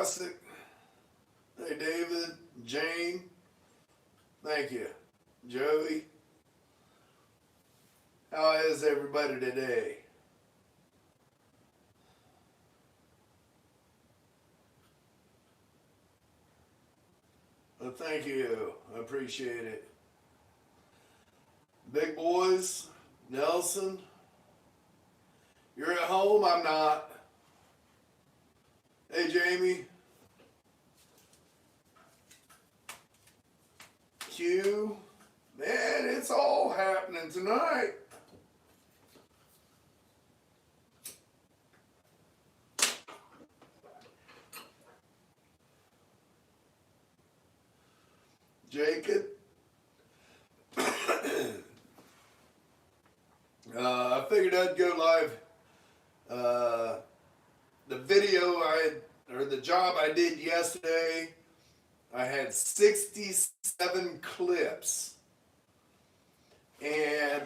Fantastic. Hey, David, Jane, thank you. Joey, how is everybody today? Well, thank you. I appreciate it. Big boys, Nelson, you're at home? I'm not. Hey, Jamie, Q, man, it's all happening tonight. Jacob, I figured I'd go live. The video or the job I did yesterday, I had 67 clips. And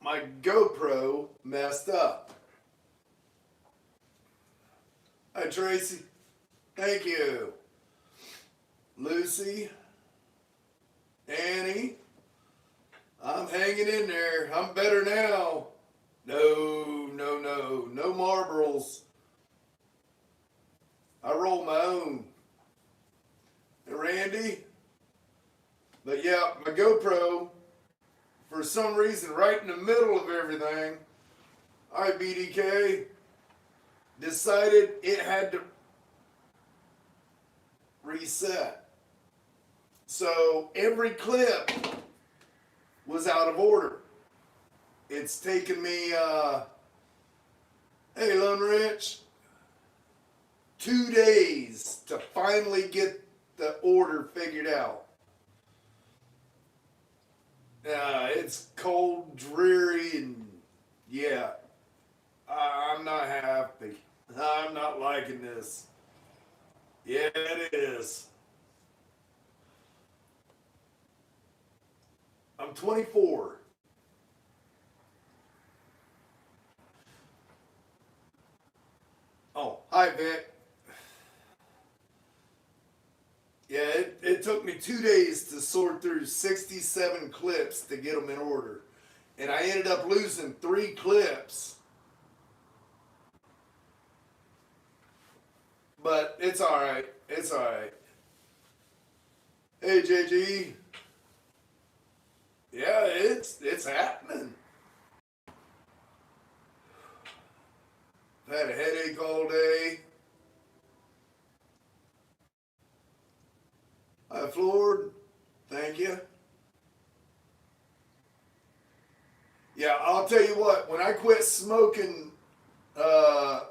my GoPro messed up. Hi, Tracy. Thank you. Lucy, Annie, I'm hanging in there. I'm better now. No Marlboros. I roll my own. And Randy, but yeah, my GoPro, for some reason, right in the middle of everything, IBDK decided it had to reset. So every clip was out of order. It's taken me, hey Lone Rich, 2 days to finally get the order figured out. It's cold, dreary, and yeah, I'm not happy. I'm not liking this. Yeah, it is. I'm 24. Oh, hi, Vic. Yeah, it took me 2 days to sort through 67 clips to get them in order. And I ended up losing 3 clips. But it's alright. It's alright. Hey, JG. Yeah, it's happening. I've had a headache all day. Hi, Floyd. Thank you. Yeah, I'll tell you what, when I quit smoking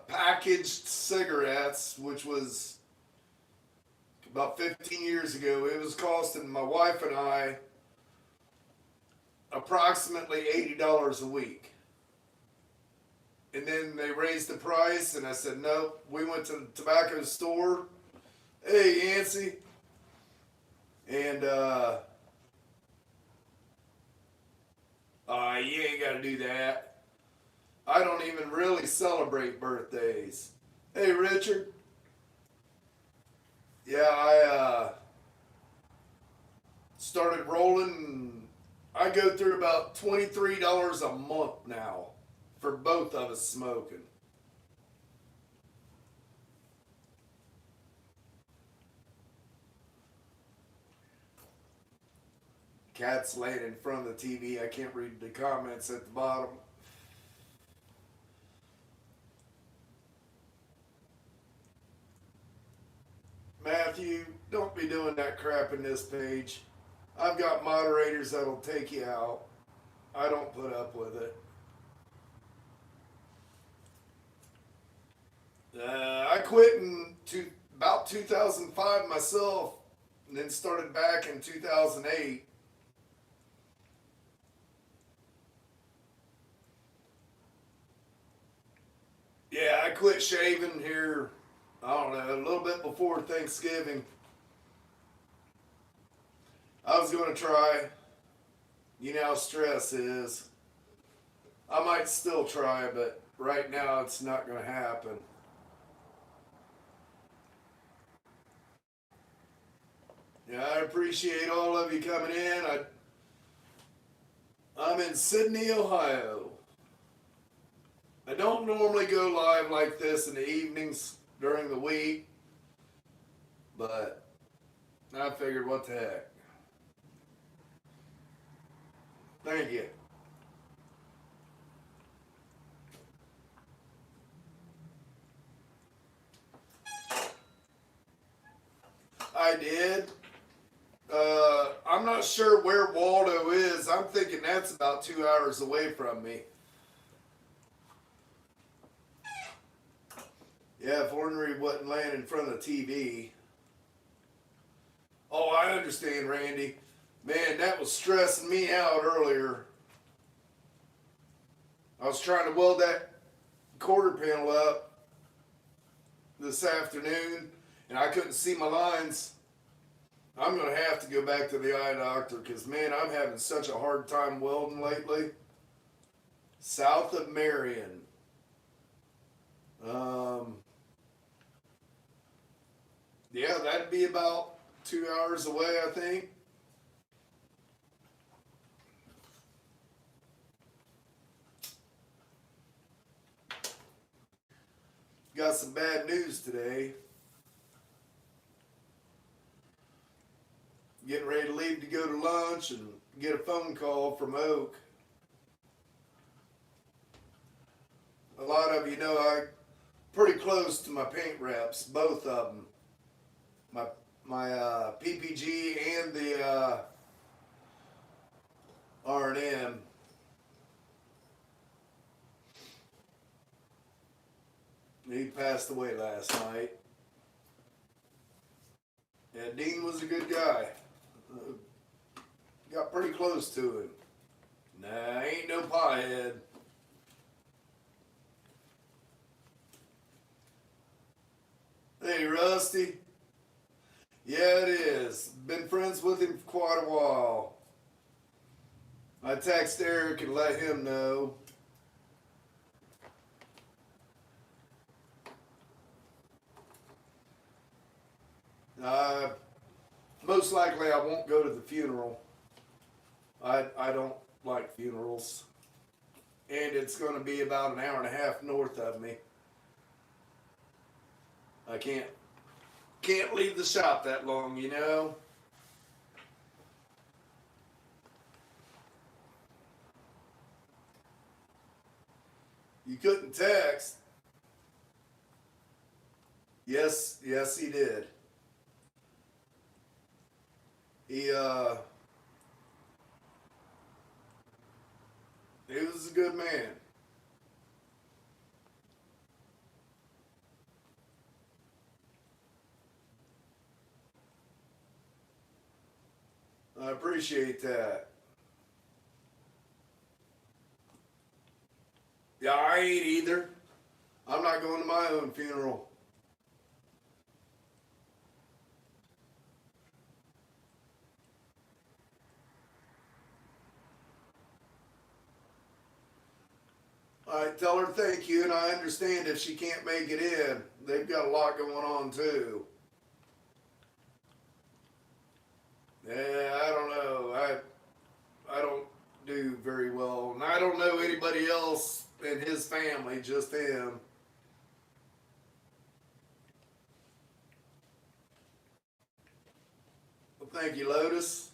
packaged cigarettes, which was about 15 years ago, it was costing my wife and I approximately $80 a week. And then they raised the price, and I said, nope. We went to the tobacco store. Hey, Yancy. And, you ain't got to do that. I don't even really celebrate birthdays. Hey, Richard. Yeah, I started rolling. I go through about $23 a month now for both of us smoking. Cat's laying in front of the TV. I can't read the comments at the bottom. Matthew, don't be doing that crap in this page. I've got moderators that'll take you out. I don't put up with it. I quit in about 2005 myself, and then started back in 2008. Yeah, I quit shaving here, I don't know, a little bit before Thanksgiving. I was going to try. You know how stress is. I might still try, but right now it's not going to happen. Yeah, I appreciate all of you coming in. I'm in Sydney, Ohio. I don't normally go live like this in the evenings during the week, but I figured what the heck. Thank you. I did. I'm not sure where Waldo is. I'm thinking that's about 2 hours away from me. Yeah, if Ornery wasn't laying in front of the TV. Oh, I understand, Randy. Man, that was stressing me out earlier. I was trying to weld that quarter panel up this afternoon, and I couldn't see my lines. I'm going to have to go back to the eye doctor because, man, I'm having such a hard time welding lately. South of Marion. Yeah, that'd be about 2 hours away, I think. Got some bad news today. Getting ready to leave to go to lunch and get a phone call from Oak. A lot of you know I'm pretty close to my paint reps, both of them. My PPG and the R&M. He passed away last night. Yeah, Dean was a good guy. Got pretty close to him. Nah, ain't no piehead. Hey, Rusty. Yeah, it is. Been friends with him for quite a while. I text Eric and let him know. Most likely I won't go to the funeral. I don't like funerals. And it's going to be about an hour and a half north of me. I can't leave the shop that long, you know. You couldn't text. Yes, he did. He was a good man. I appreciate that. Yeah, I ain't either. I'm not going to my own funeral. I tell her thank you, and I understand if she can't make it in. They've got a lot going on too. Yeah, I don't know. I don't do very well, and I don't know anybody else in his family, just him. Well, thank you, Lotus.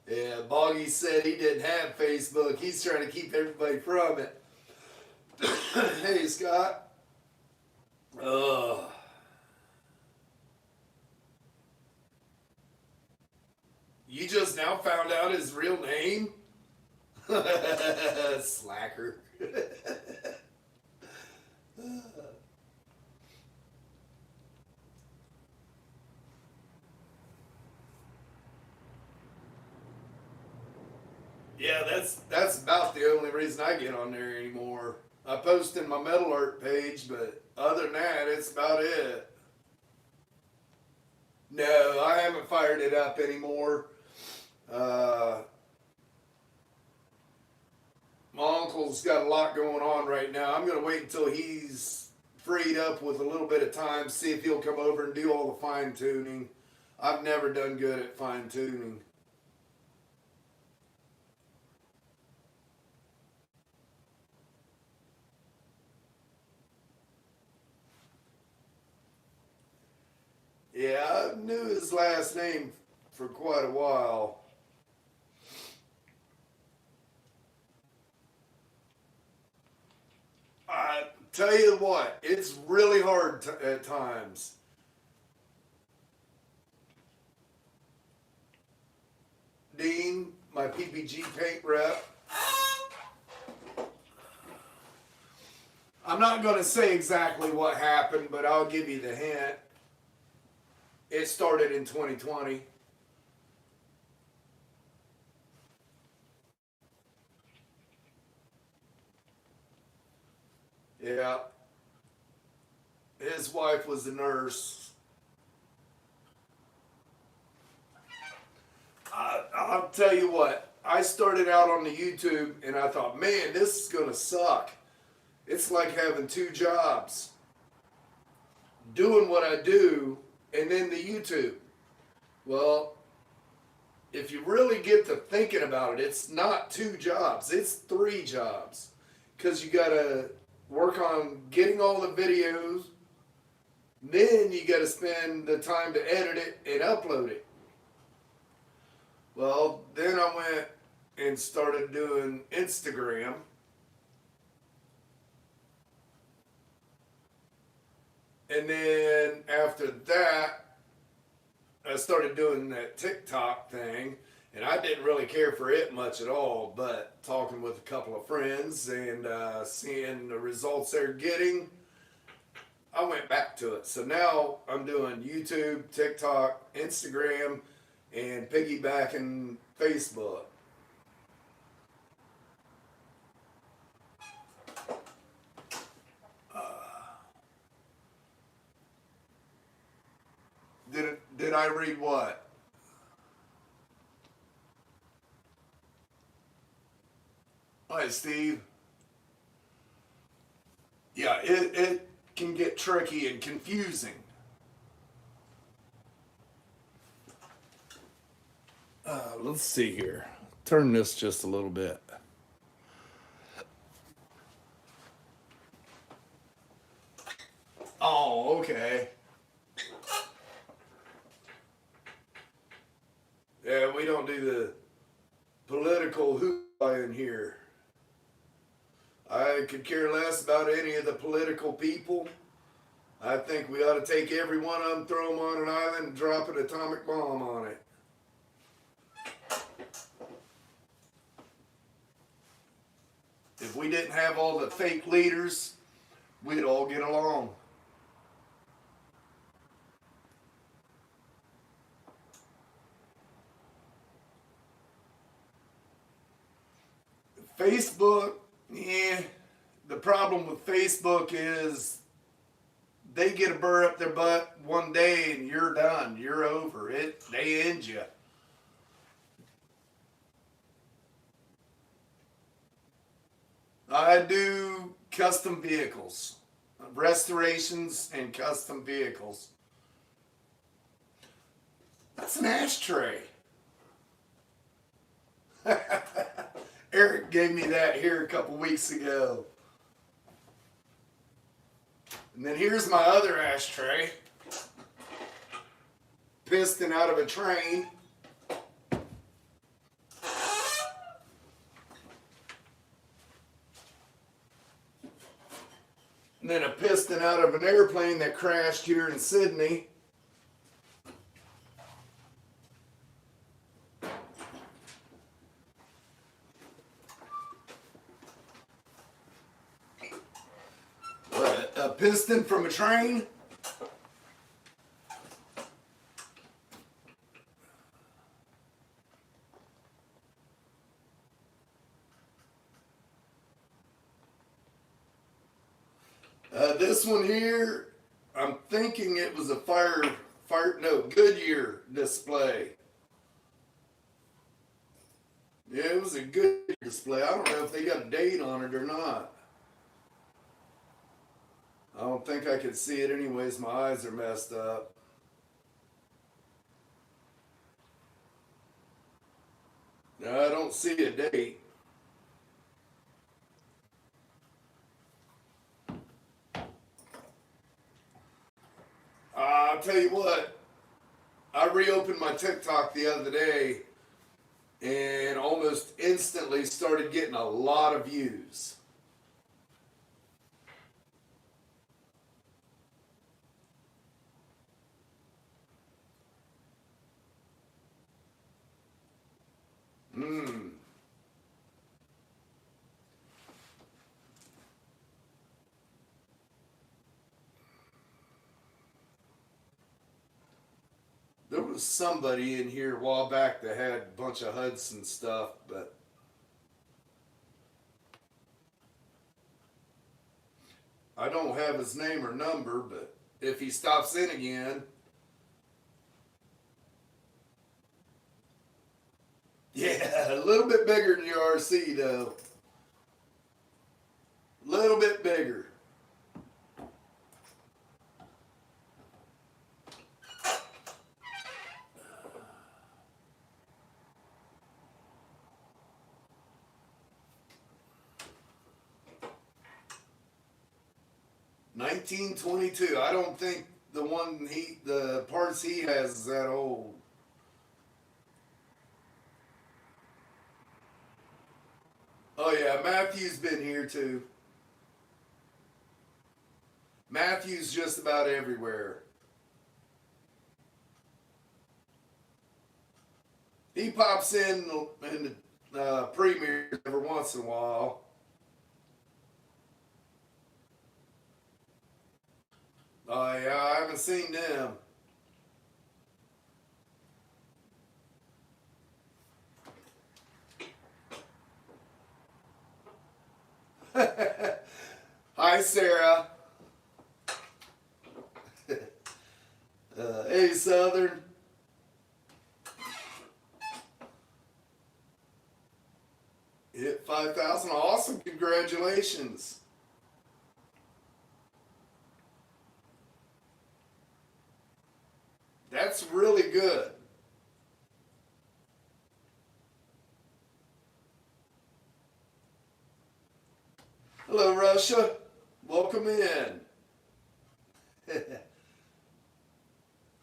Yeah, Boggy said he didn't have Facebook. He's trying to keep everybody from it. Hey, Scott. You just now found out his real name? Slacker. Yeah, that's about the only reason I get on there anymore. I post in my metal art page, but other than that, it's about it. No, I haven't fired it up anymore. Uh, Russell's got a lot going on right now. I'm going to wait until he's freed up with a little bit of time, see if he'll come over and do all the fine tuning. I've never done good at fine tuning. Yeah, I knew his last name for quite a while. I tell you what, it's really hard at times. Dean, my PPG paint rep. I'm not going to say exactly what happened, but I'll give you the hint. It started in 2020. Yeah. His wife was a nurse. I'll tell you what, I started out on the YouTube and I thought, man, this is going to suck. It's like having two jobs. Doing what I do and then the YouTube. Well, if you really get to thinking about it, it's not two jobs, it's three jobs. Because you got to work on getting all the videos, then you got to spend the time to edit it and upload it. Well, then I went and started doing Instagram. And then after that, I started doing that TikTok thing. And I didn't really care for it much at all, but talking with a couple of friends and seeing the results they're getting, I went back to it. So now I'm doing YouTube, TikTok, Instagram, and piggybacking Facebook. Did I read what? Hi, Steve. Yeah, it can get tricky and confusing. Let's see here. Turn this just a little bit. Oh, okay. Yeah, we don't do the political hoopla in here. I could care less about any of the political people. I think we ought to take every one of them, throw them on an island, and drop an atomic bomb on it. If we didn't have all the fake leaders, we'd all get along. Facebook, yeah, the problem with Facebook is they get a burr up their butt one day and you're done. You're over. They end you. I do custom vehicles, restorations and custom vehicles. That's an ashtray. Eric gave me that here a couple weeks ago. And then here's my other ashtray. Piston out of a train. And then a piston out of an airplane that crashed here in Sydney. A piston from a train. This one here, I'm thinking it was a Goodyear display. Yeah, it was a Goodyear display. I don't know if they got a date on it or not. I don't think I could see it anyways. My eyes are messed up. No, I don't see a date. I'll tell you what. I reopened my TikTok the other day and almost instantly started getting a lot of views. Mmm. There was somebody in here a while back that had a bunch of Hudson stuff, but I don't have his name or number, but if he stops in again, yeah, a little bit bigger than your RC though. A little bit bigger. $1922. I don't think the parts he has is that old. Oh yeah, Matthew's been here too. Matthew's just about everywhere. He pops in the premieres every once in a while. Oh yeah, I haven't seen them. Hi, Sarah. Hey, Southern. Hit 5,000. Awesome. Congratulations. That's really good. Hello, Russia. Welcome in.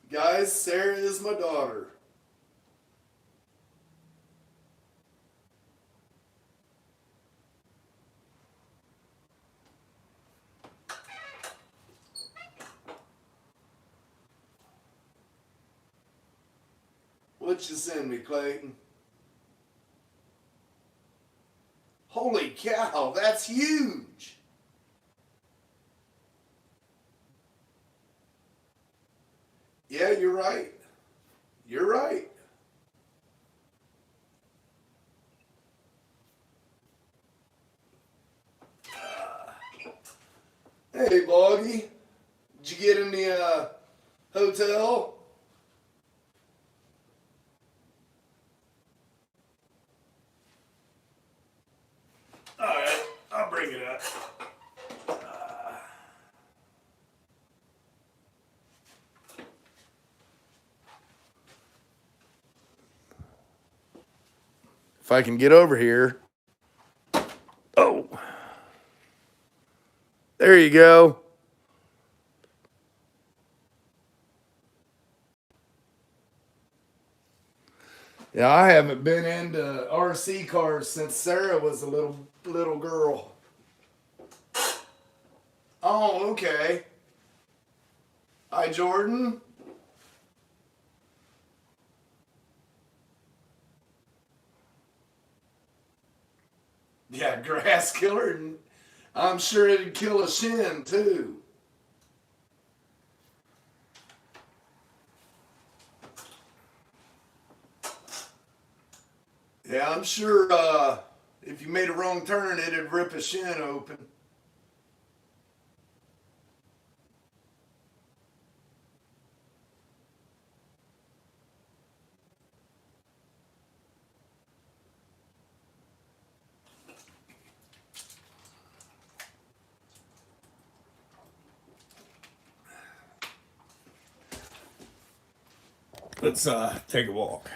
Guys, Sarah is my daughter. What you send me, Clayton? Holy cow, that's huge. Yeah, you're right. You're right. Hey, Boggy. Did you get in the hotel? All right, I'll bring it up. If I can get over here. Oh, there you go. Yeah, I haven't been into RC cars since Sarah was a little girl. Oh, okay. Hi, Jordan. Yeah, grass killer. And I'm sure it'd kill a shin too. Yeah, I'm sure if you made a wrong turn, it'd rip a shin open. Let's take a walk.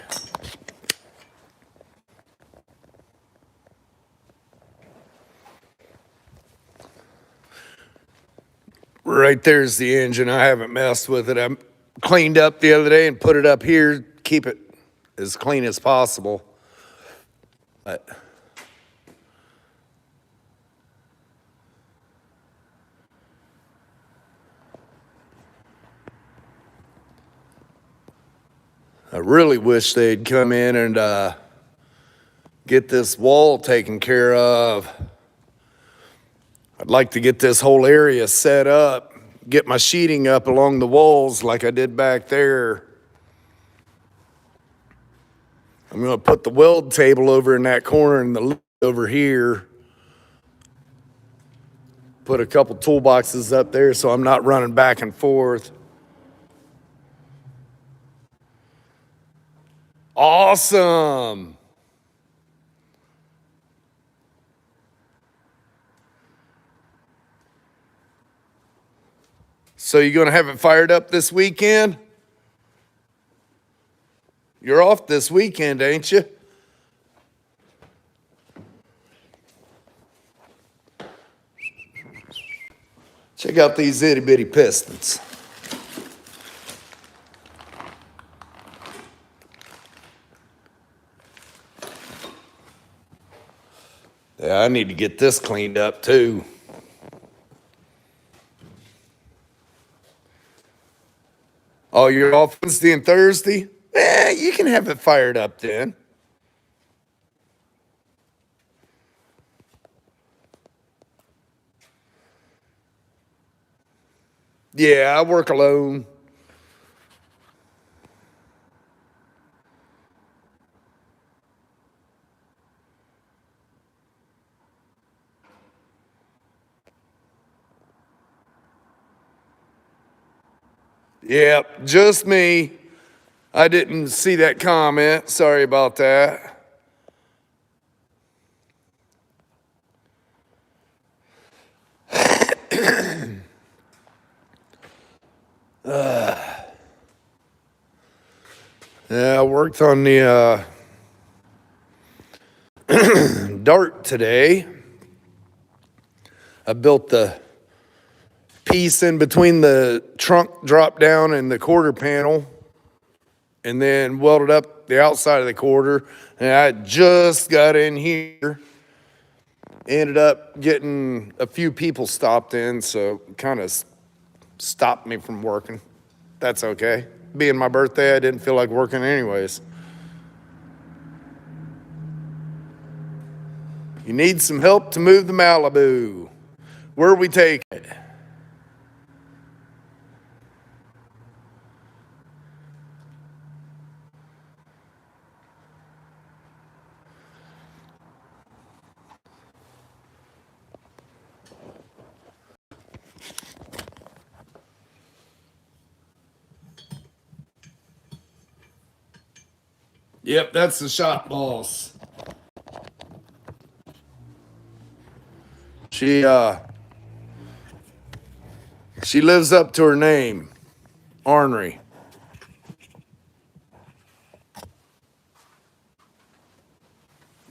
Right there's the engine. I haven't messed with it. I cleaned up the other day and put it up here, keep it as clean as possible. But I really wish they'd come in and get this wall taken care of. I'd like to get this whole area set up, get my sheeting up along the walls like I did back there. I'm going to put the weld table over in that corner and the lid over here. Put a couple toolboxes up there so I'm not running back and forth. Awesome. So you going to have it fired up this weekend? You're off this weekend, ain't you? Check out these itty bitty pistons. Yeah, I need to get this cleaned up too. Oh, you're off Wednesday and Thursday? You can have it fired up then. Yeah, I work alone. Yep, just me. I didn't see that comment. Sorry about that. Yeah, I worked on the dart today. I built the piece in between the trunk drop down and the quarter panel and then welded up the outside of the quarter. And I just got in here. Ended up getting a few people stopped in, so kind of stopped me from working. That's okay. Being my birthday, I didn't feel like working anyways. You need some help to move the Malibu. Where we take it? Yep, that's the shop boss. She lives up to her name, Ornery.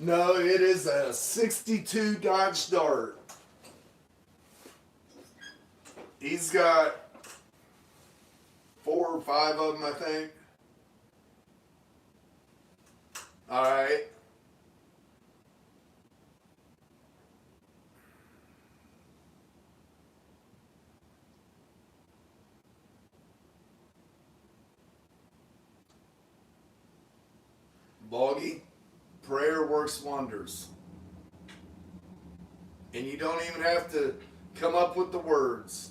No, it is a 62 Dodge Dart. He's got 4 or 5 of them, I think. All right. Boggy, prayer works wonders. And you don't even have to come up with the words.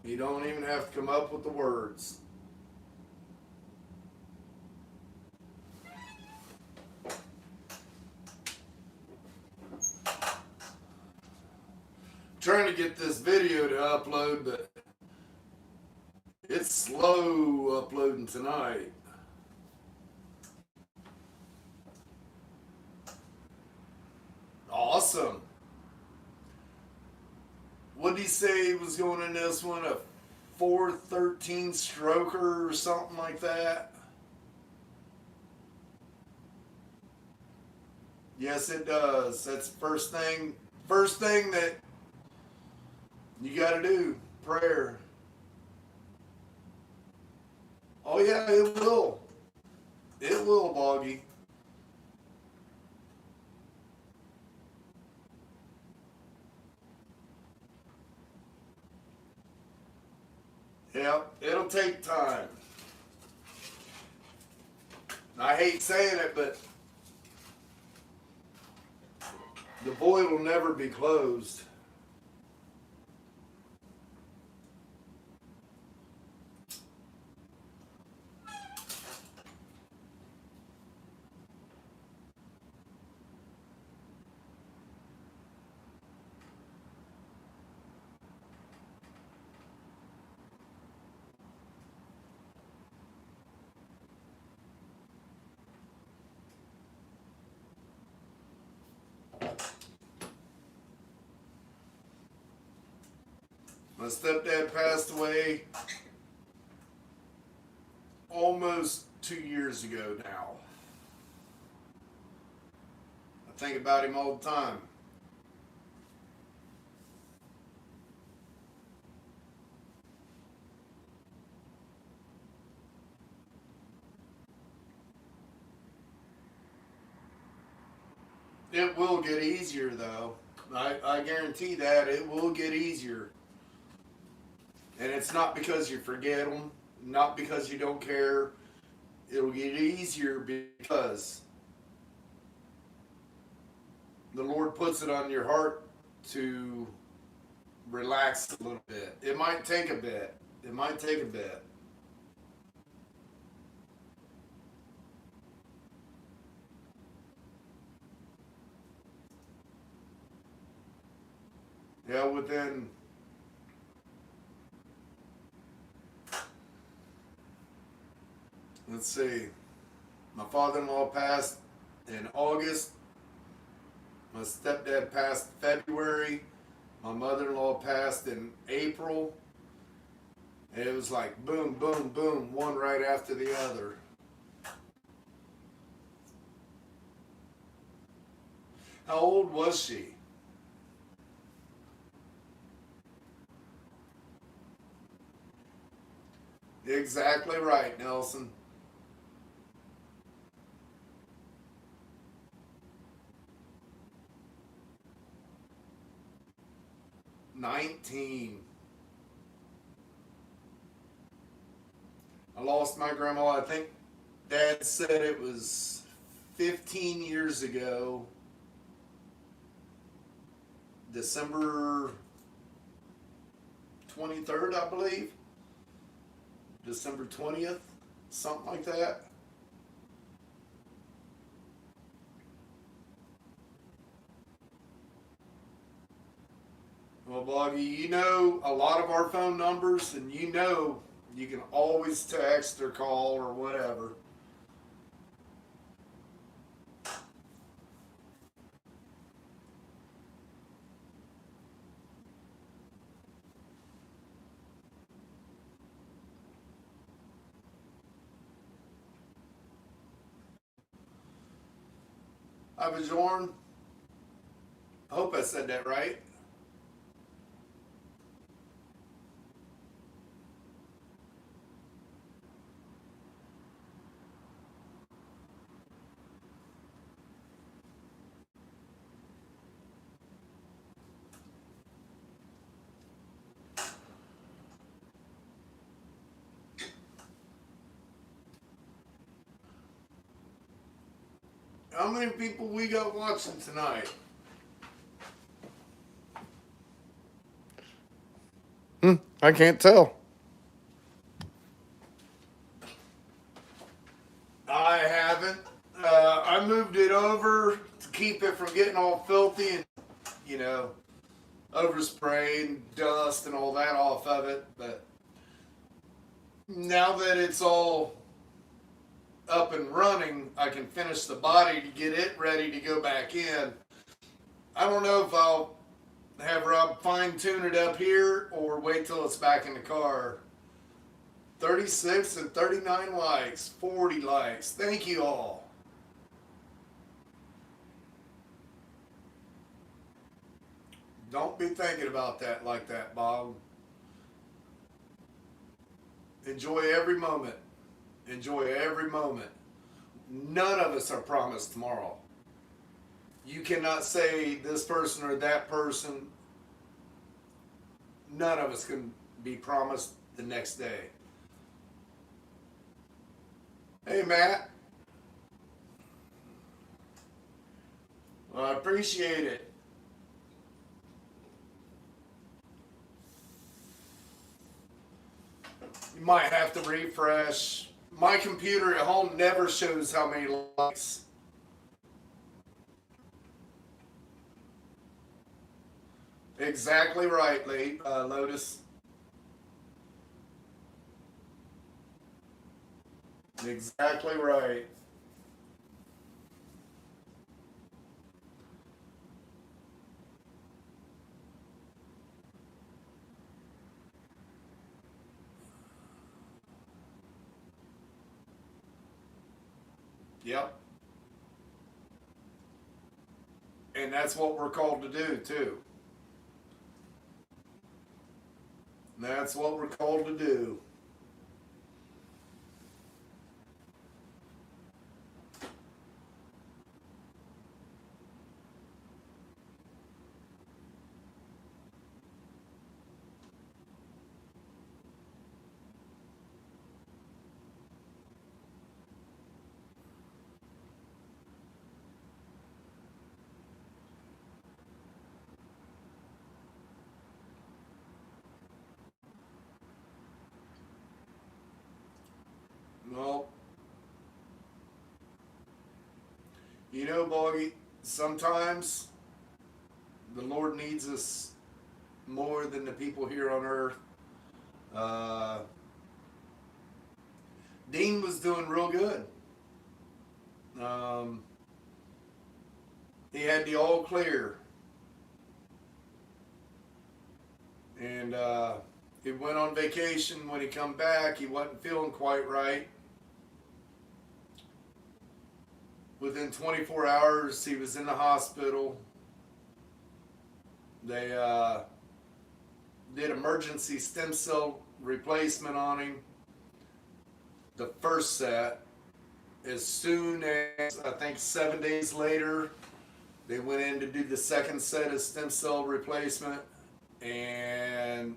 You don't even have to come up with the words. Trying to get this video to upload, but it's slow uploading tonight. Awesome. What did he say was going in this one? A 413 stroker or something like that. Yes, it does. That's first thing. First thing that you got to do. Prayer. Oh yeah, it will. It will, Boggy. Yeah, it'll take time. I hate saying it, but the void will never be closed. My stepdad passed away almost 2 years ago now. I think about him all the time. It will get easier though. I guarantee that it will get easier. And it's not because you forget them, not because you don't care. It'll get easier because the Lord puts it on your heart to relax a little bit. It might take a bit. It might take a bit. Yeah, within let's see. My father-in-law passed in August. My stepdad passed February. My mother-in-law passed in April. And it was like boom, boom, boom, one right after the other. How old was she? Exactly right, Nelson. 19. I lost my grandma, I think Dad said it was 15 years ago, December 23rd, I believe. December 20th, something like that. Well, Boggy, you know a lot of our phone numbers, and you know you can always text or call or whatever. Hi, Bajorn. I hope I said that right. How many people we got watching tonight? I can't tell. I haven't. I moved it over to keep it from getting all filthy and, you know, overspraying dust and all that off of it. But now that it's all up and running, I can finish the body to get it ready to go back in. I don't know if I'll have Rob fine tune it up here or wait till it's back in the car. 36 and 39 likes, 40 likes. Thank you all. Don't be thinking about that like that, Bob. Enjoy every moment. Enjoy every moment. None of us are promised tomorrow. You cannot say this person or that person. None of us can be promised the next day. Hey, Matt. Well, I appreciate it. You might have to refresh. My computer at home never shows how many likes. Exactly right, Lotus. Exactly right. Yep. And that's what we're called to do, too. That's what we're called to do. Well, you know, Boggy, sometimes the Lord needs us more than the people here on earth. Uh, Dean was doing real good. Um, he had the all clear. And he went on vacation. When he come back, he wasn't feeling quite right. Within 24 hours, he was in the hospital. They did emergency stem cell replacement on him. The first set. As soon as, I think 7 days later, they went in to do the second set of stem cell replacement. And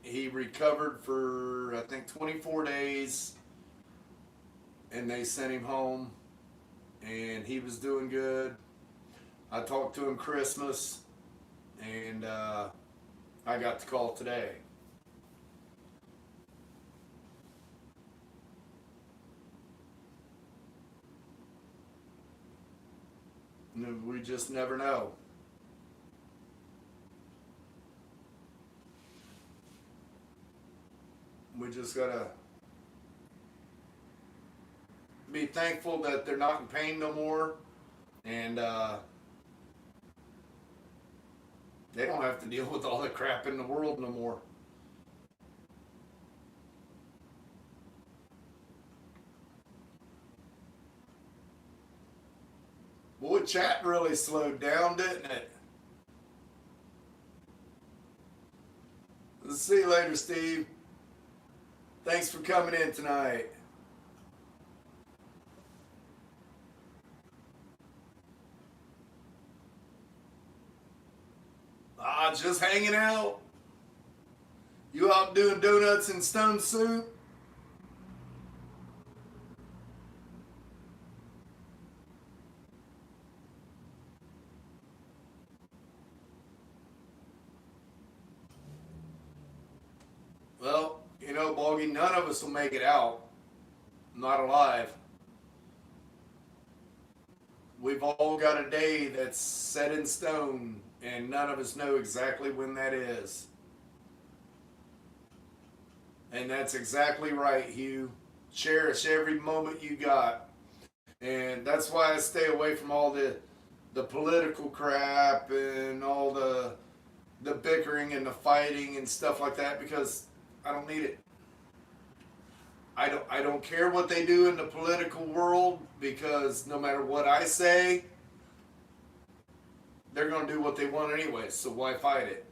he recovered for, I think, 24 days. And they sent him home. And he was doing good. I talked to him Christmas. And I got the call today. We just never know. We just gotta be thankful that they're not in pain no more, and they don't have to deal with all the crap in the world no more. Boy, chat really slowed down, didn't it? See you later, Steve. Thanks for coming in tonight. Just hanging out. You out doing donuts and stone soup? Well, you know, Boggy, none of us will make it out. Not alive. We've all got a day that's set in stone, and none of us know exactly when that is. And that's exactly right, Hugh. Cherish every moment you got. And that's why I stay away from all the political crap and all the bickering and the fighting and stuff like that, because I don't need it. I don't care what they do in the political world, because no matter what I say, they're going to do what they want anyway. So why fight it?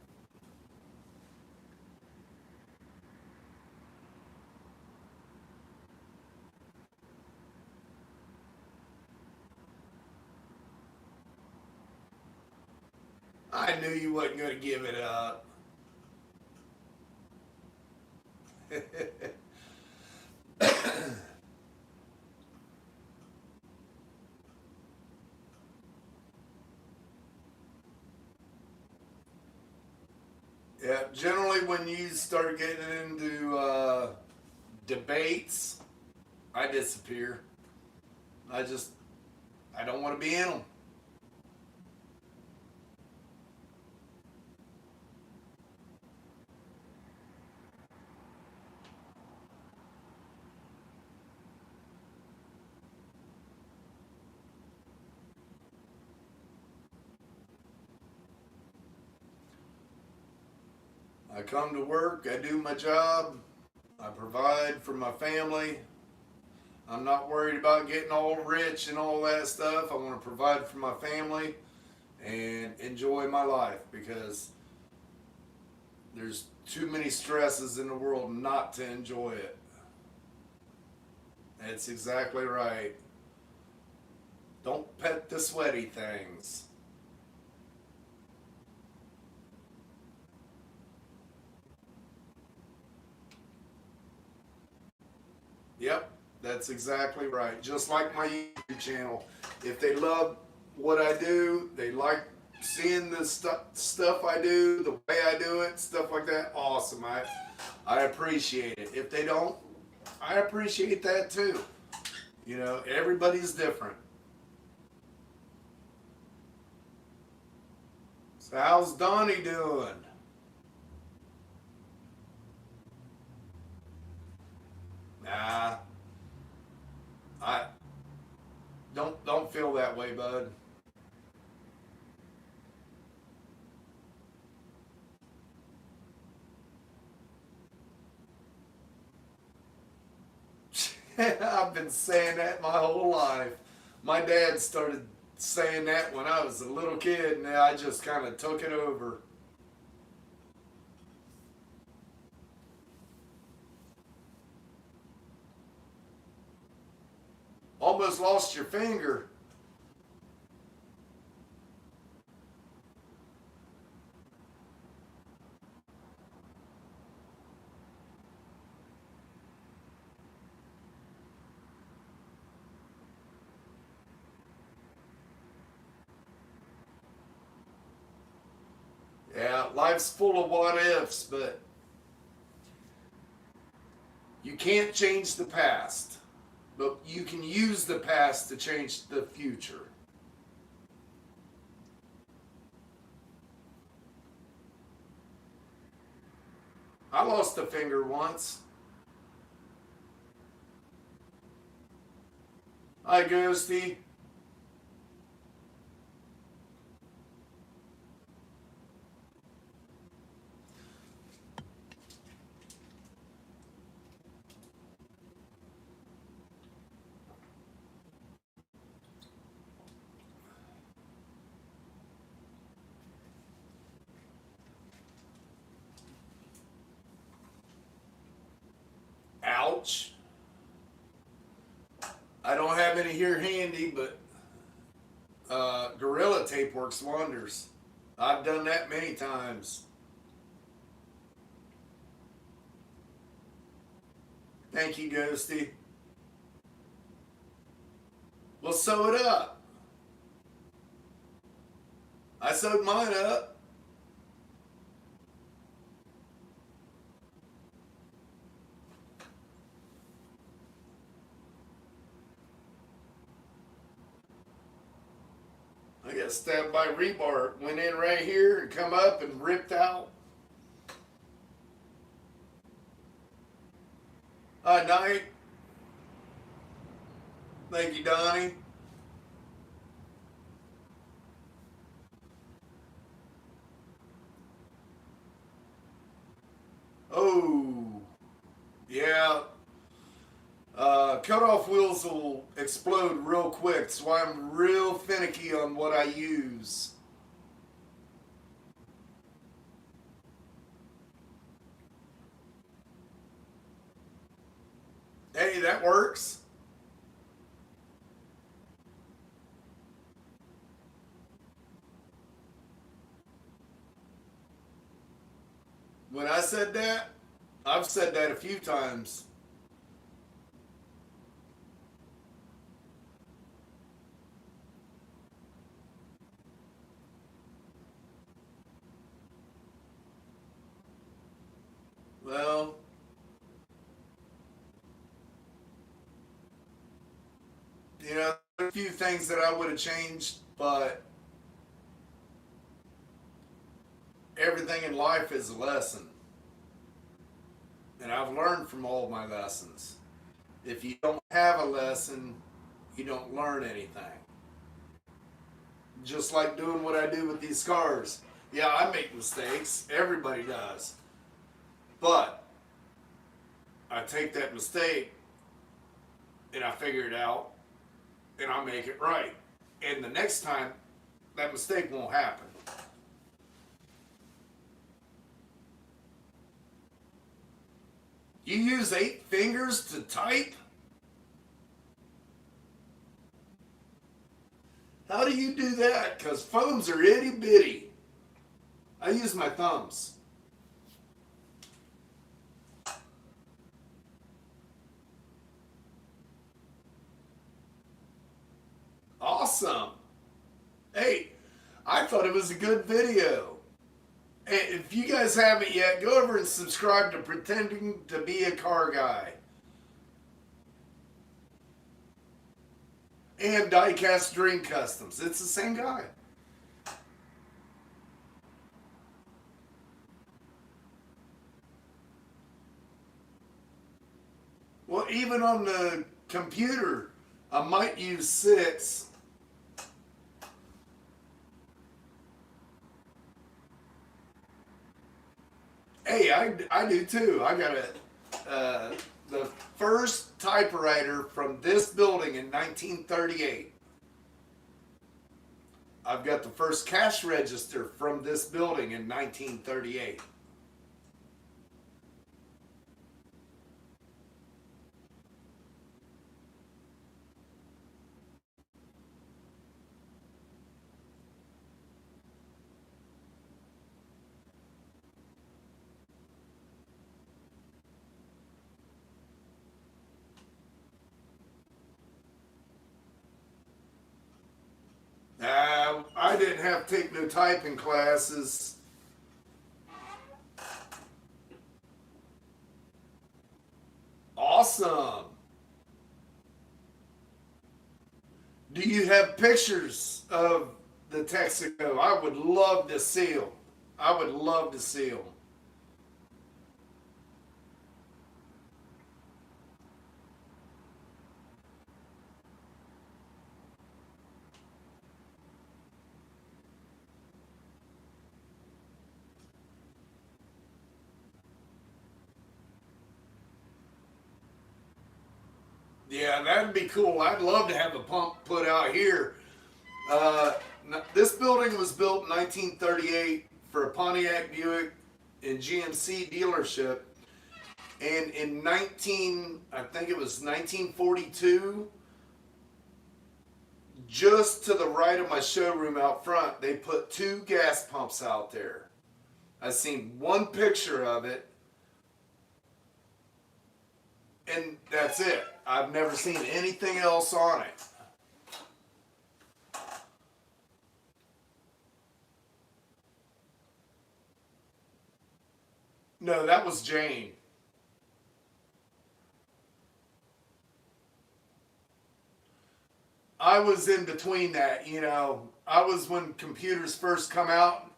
I knew you wasn't going to give it up. Yeah, generally when you start getting into debates, I disappear. I just, I don't want to be in them. I come to work, I do my job, I provide for my family. I'm not worried about getting all rich and all that stuff. I want to provide for my family and enjoy my life, because there's too many stresses in the world not to enjoy it. That's exactly right. Don't pet the sweaty things. Yep, that's exactly right. Just like my YouTube channel. If they love what I do, they like seeing the stuff I do, the way I do it, stuff like that, awesome. I appreciate it. If they don't, I appreciate that too. You know, everybody's different. So how's Donnie doing? Nah, I don't feel that way, bud. I've been saying that my whole life. My dad started saying that when I was a little kid, and I just kind of took it over. Almost lost your finger. Yeah, life's full of what ifs, but you can't change the past. But you can use the past to change the future. I lost a finger once. Hi, Ghosty. Ouch. I don't have any here handy, but Gorilla Tape works wonders. I've done that many times. Thank you, Ghosty. Well, sew it up. I sewed mine up. I got stabbed by rebar. Went in right here and come up and ripped out. Hi, Night. Thank you, Donnie. Oh, yeah. will explode real quick. That's why I'm real finicky on what I use. Hey, that works. When I said that, I've said that a few times. Well, there are a few things that I would have changed, but everything in life is a lesson. And I've learned from all my lessons. If you don't have a lesson, you don't learn anything. Just like doing what I do with these cars. Yeah, I make mistakes. Everybody does. But I take that mistake and I figure it out and I make it right. And the next time, that mistake won't happen. You use 8 fingers to type? How do you do that? Because phones are itty bitty. I use my thumbs. Awesome. Hey, I thought it was a good video. Hey, if you guys haven't yet, go over and subscribe to Pretending to Be a Car Guy. And Diecast Dream Customs. It's the same guy. Well, even on the computer, I might use 6. Hey, I do too. I got the first typewriter from this building in 1938. I've got the first cash register from this building in 1938. I didn't have to take no typing classes. Awesome. Do you have pictures of the Texaco? I would love to see them. I would love to see them. Yeah, that'd be cool. I'd love to have a pump put out here. Uh, this building was built in 1938 for a Pontiac Buick and GMC dealership. And in I think it was 1942, just to the right of my showroom out front, they put 2 gas pumps out there. I've seen one picture of it, and that's it. I've never seen anything else on it. No, that was Jane. I was in between that. I was when computers first come out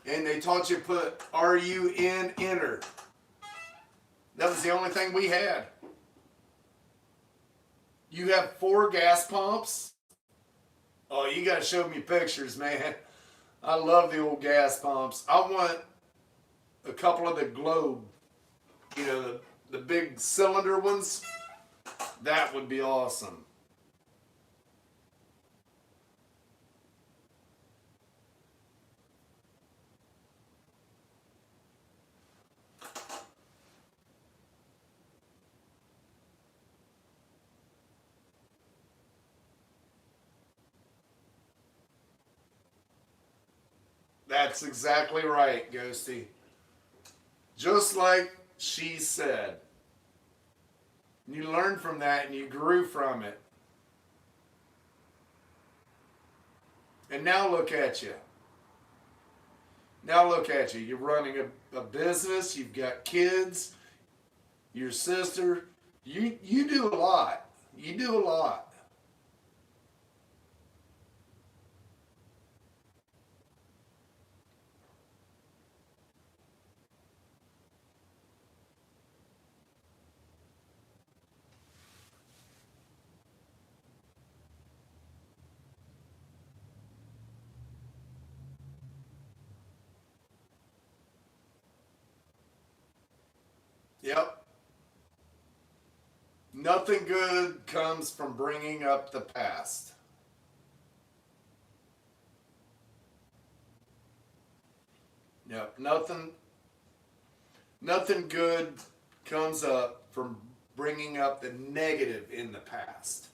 and they taught you to put RUN enter. That was the only thing we had. You have 4 gas pumps? Oh, you gotta show me pictures, man. I love the old gas pumps. I want a couple of the globe, the big cylinder ones. That would be awesome. That's exactly right, Ghosty. Just like she said. You learned from that and you grew from it. And now look at you. Now look at you. You're running a business. You've got kids. Your sister. You do a lot. You do a lot. Yep. Nothing good comes from bringing up the past. Yep. Nothing good comes up from bringing up the negative in the past.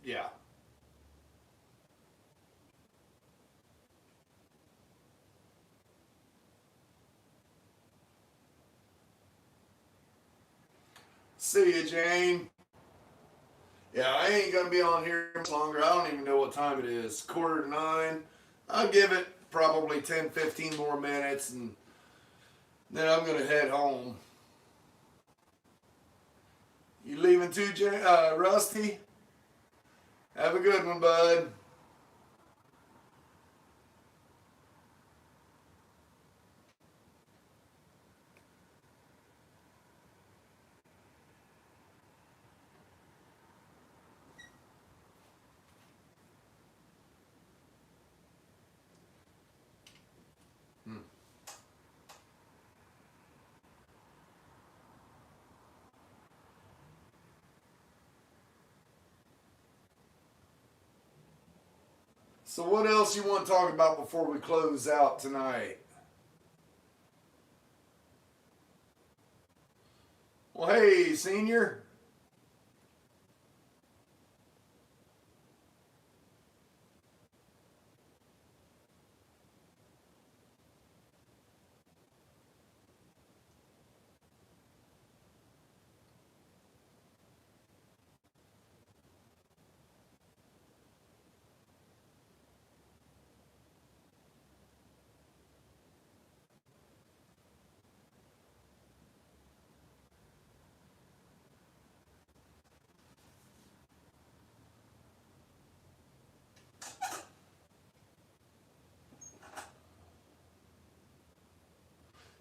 Yeah. See you, Jane. Yeah, I ain't gonna be on here much longer. I don't even know what time it is. 8:45. I'll give it probably 10, 15 more minutes, and then I'm gonna head home. You leaving too, Rusty? Have a good one, bud. Hmm. So what else you want to talk about before we close out tonight? Well, hey, senior.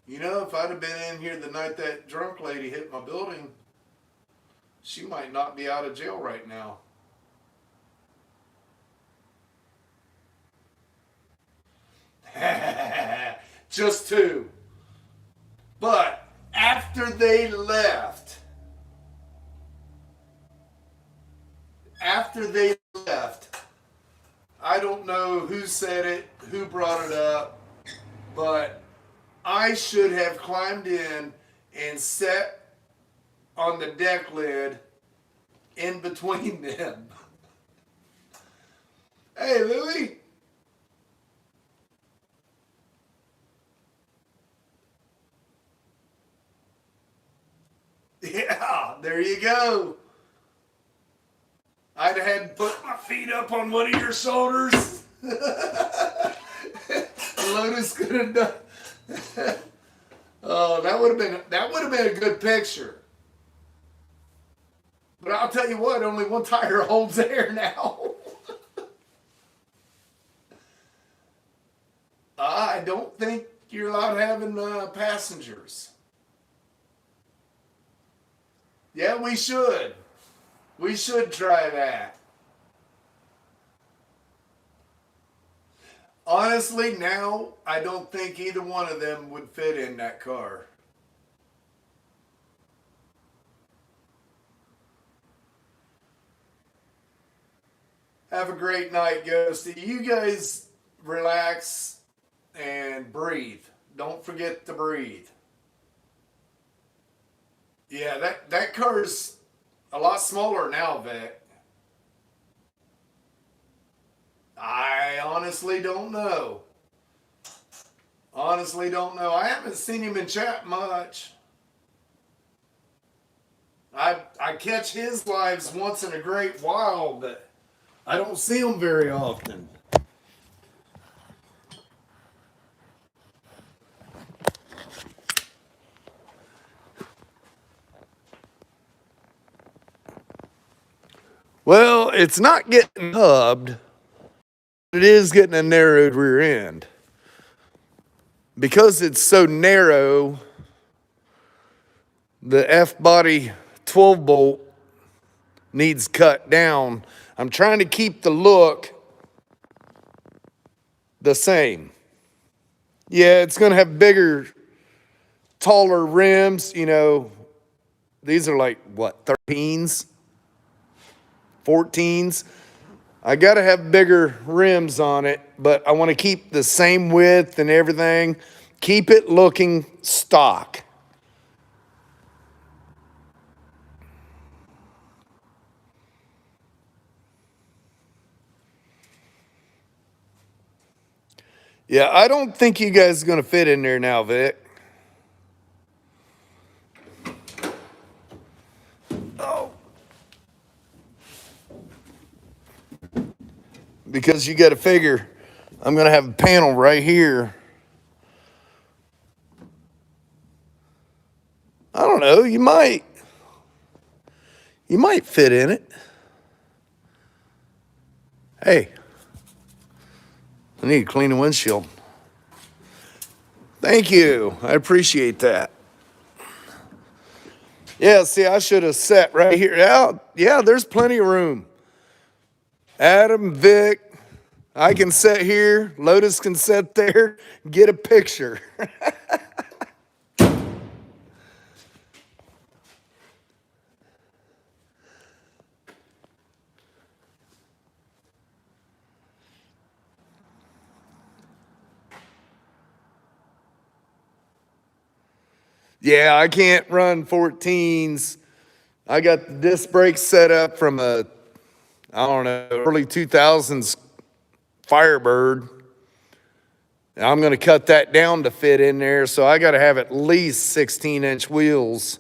You know, if I'd have been in here the night that drunk lady hit my building, she might not be out of jail right now. Just two. But after they left, I don't know who said it, who brought it up, but I should have climbed in and sat on the deck lid in between them. Hey, Louie. Yeah, there you go. I'd have had to put my feet up on one of your shoulders. Lotus could have done. Oh, that would have been a good picture. But I'll tell you what, only one tire holds air now. I don't think you're allowed having passengers. Yeah, we should. We should try that. Honestly, now I don't think either one of them would fit in that car. Have a great night, Ghosty. You guys relax and breathe. Don't forget to breathe. Yeah, that car's a lot smaller now, Vic. I honestly don't know. Honestly, don't know. I haven't seen him in chat much. I catch his lives once in a great while, but I don't see him very often. Well, it's not getting hubbed. It is getting a narrowed rear end. Because it's so narrow, the F-body 12 bolt needs cut down. I'm trying to keep the look the same. Yeah, it's going to have bigger, taller rims. You know, these are like, what, 13s, 14s? I got to have bigger rims on it, but I want to keep the same width and everything. Keep it looking stock. Yeah, I don't think you guys are going to fit in there now, Vic. Oh. Because you got to figure, I'm going to have a panel right here. I don't know, you might fit in it. Hey, I need to clean the windshield. Thank you. I appreciate that. Yeah, see, I should have sat right here. Yeah, there's plenty of room. Adam, Vic, I can sit here. Lotus can sit there. Get a picture. Yeah, I can't run 14s. I got the disc brakes set up from a, I don't know, early 2000s Firebird. I'm going to cut that down to fit in there, so I got to have at least 16-inch wheels.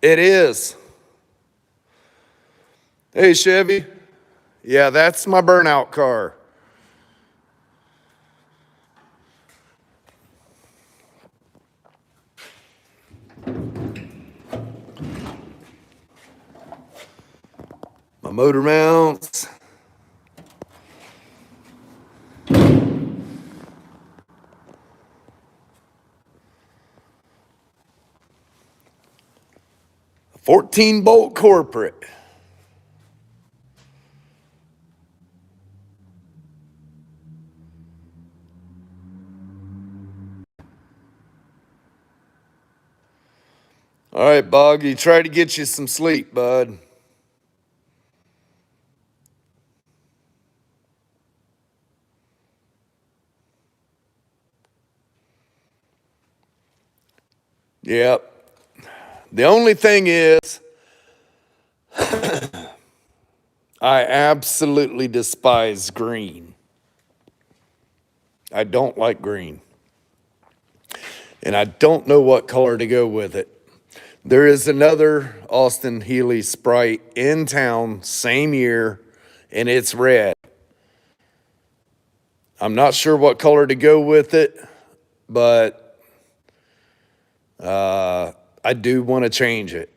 It is. Hey, Chevy. Yeah, that's my burnout car. My motor mounts. A 14-bolt corporate. All right, Boggy, try to get you some sleep, bud. Yep. The only thing is, I absolutely despise green. I don't like green. And I don't know what color to go with it. There is another Austin Healey Sprite in town, same year, and it's red. I'm not sure what color to go with it, but I do want to change it.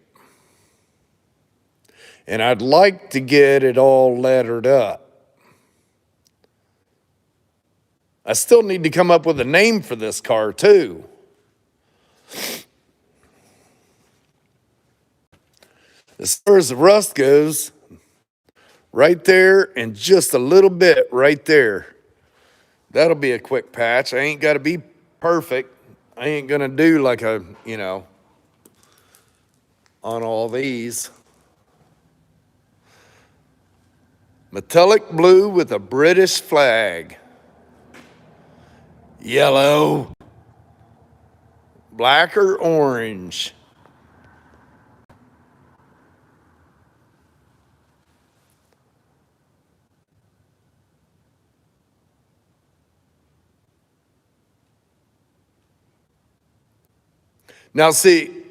And I'd like to get it all lettered up. I still need to come up with a name for this car, too. As far as the rust goes, right there and just a little bit right there. That'll be a quick patch. I ain't got to be perfect. I ain't going to do like a, on all these. Metallic blue with a British flag. Yellow. Black or orange. Now, see,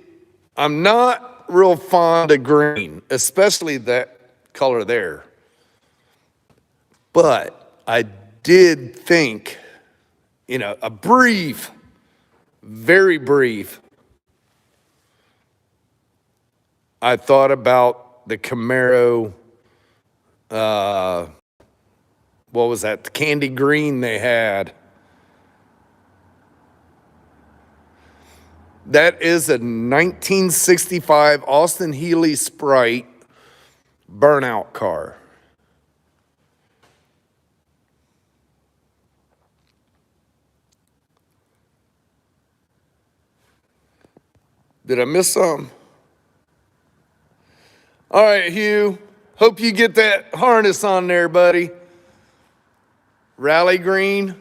I'm not real fond of green, especially that color there. But I did think, a brief, very brief, I thought about the Camaro, what was that? The candy green they had. That is a 1965 Austin Healey Sprite burnout car. Did I miss something? All right, Hugh. Hope you get that harness on there, buddy. Rally green.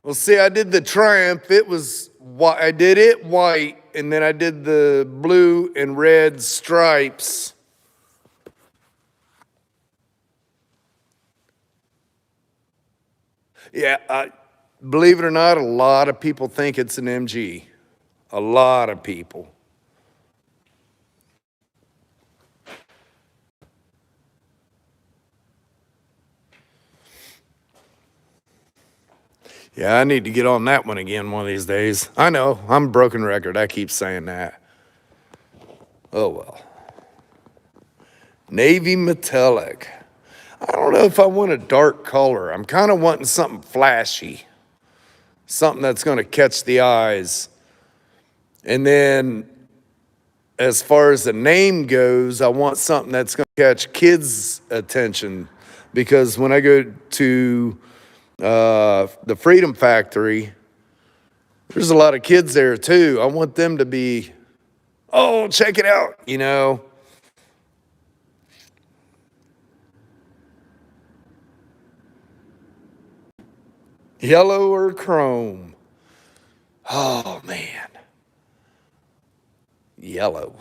Well, see, I did the Triumph. I did it white, and then I did the blue and red stripes. Yeah, believe it or not, a lot of people think it's an MG. A lot of people. Yeah, I need to get on that one again one of these days. I know, I'm a broken record. I keep saying that. Oh, well. Navy metallic. I don't know if I want a dark color. I'm kind of wanting something flashy, something that's going to catch the eyes. And then as far as the name goes, I want something that's going to catch kids' attention, because when I go to the Freedom Factory, there's a lot of kids there too. I want them to be, oh, check it out, Yellow or chrome. Oh, man. Yellow.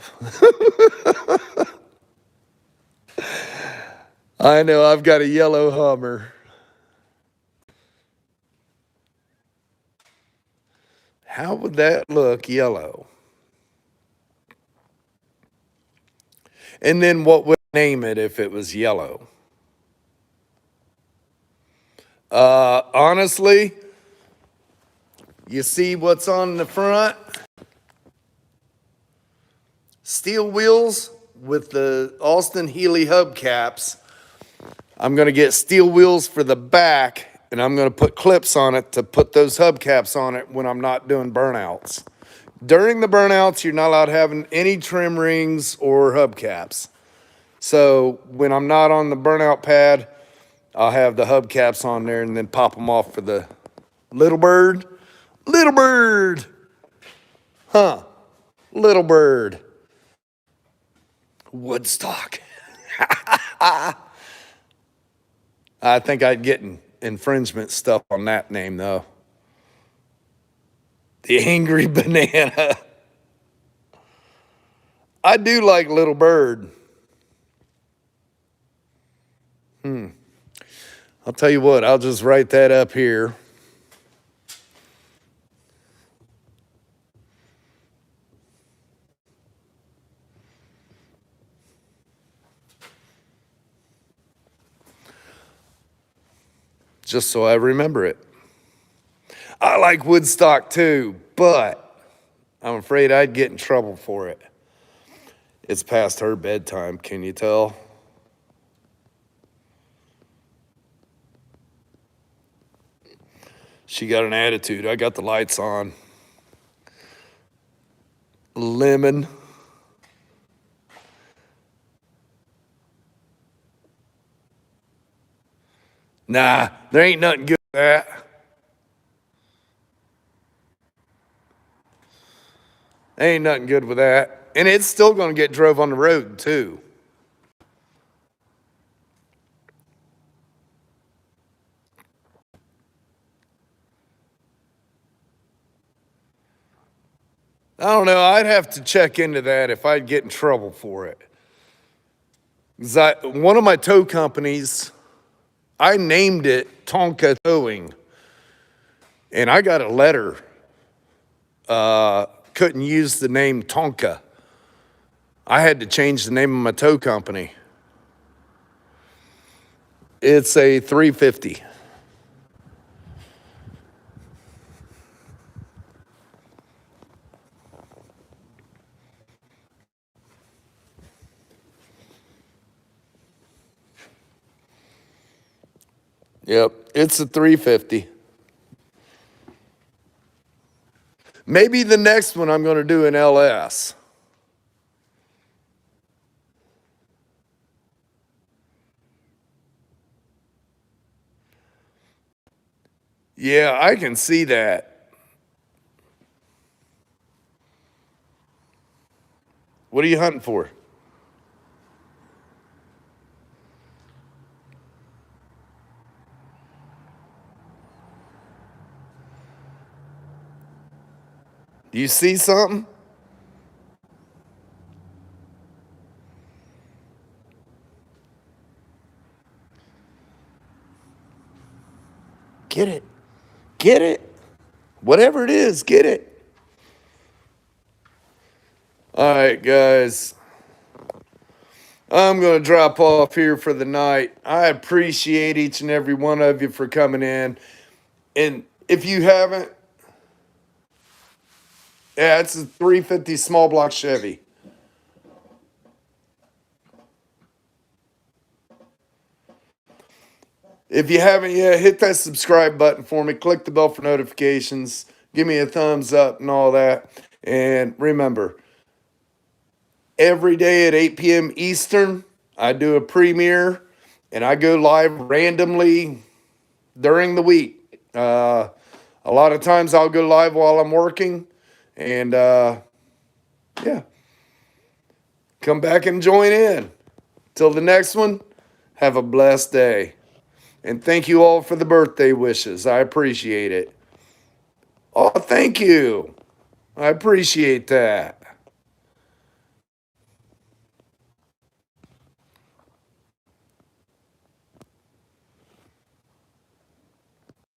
I know, I've got a yellow Hummer. How would that look yellow? And then what would I name it if it was yellow? Honestly, you see what's on the front? Steel wheels with the Austin Healey hubcaps. I'm going to get steel wheels for the back, and I'm going to put clips on it to put those hubcaps on it when I'm not doing burnouts. During the burnouts, you're not allowed to have any trim rings or hubcaps. So when I'm not on the burnout pad, I'll have the hubcaps on there and then pop them off for the little bird. Little bird. Huh. Little bird. Woodstock. I think I'd get infringement stuff on that name, though. The Angry Banana. I do like Little Bird. I'll tell you what, I'll just write that up here. Just so I remember it. I like Woodstock too, but I'm afraid I'd get in trouble for it. It's past her bedtime, can you tell? She got an attitude. I got the lights on. Lemon. Nah, there ain't nothing good with that. Ain't nothing good with that. And it's still going to get drove on the road, too. I don't know. I'd have to check into that if I'd get in trouble for it. One of my tow companies, I named it Tonka Towing. And I got a letter couldn't use the name Tonka. I had to change the name of my tow company. It's a 350. Yep, it's a 350. Maybe the next one I'm going to do an LS. Yeah, I can see that. What are you hunting for? Do you see something? Get it. Get it. Whatever it is, get it. All right, guys. I'm going to drop off here for the night. I appreciate each and every one of you for coming in. And if you haven't, yeah, it's a 350 small block Chevy. If you haven't yet, hit that subscribe button for me. Click the bell for notifications. Give me a thumbs up and all that. And remember, every day at 8 p.m. Eastern, I do a premiere and I go live randomly during the week. A lot of times I'll go live while I'm working. And yeah, come back and join in. Till the next one, have a blessed day. And thank you all for the birthday wishes. I appreciate it. Oh, thank you. I appreciate that.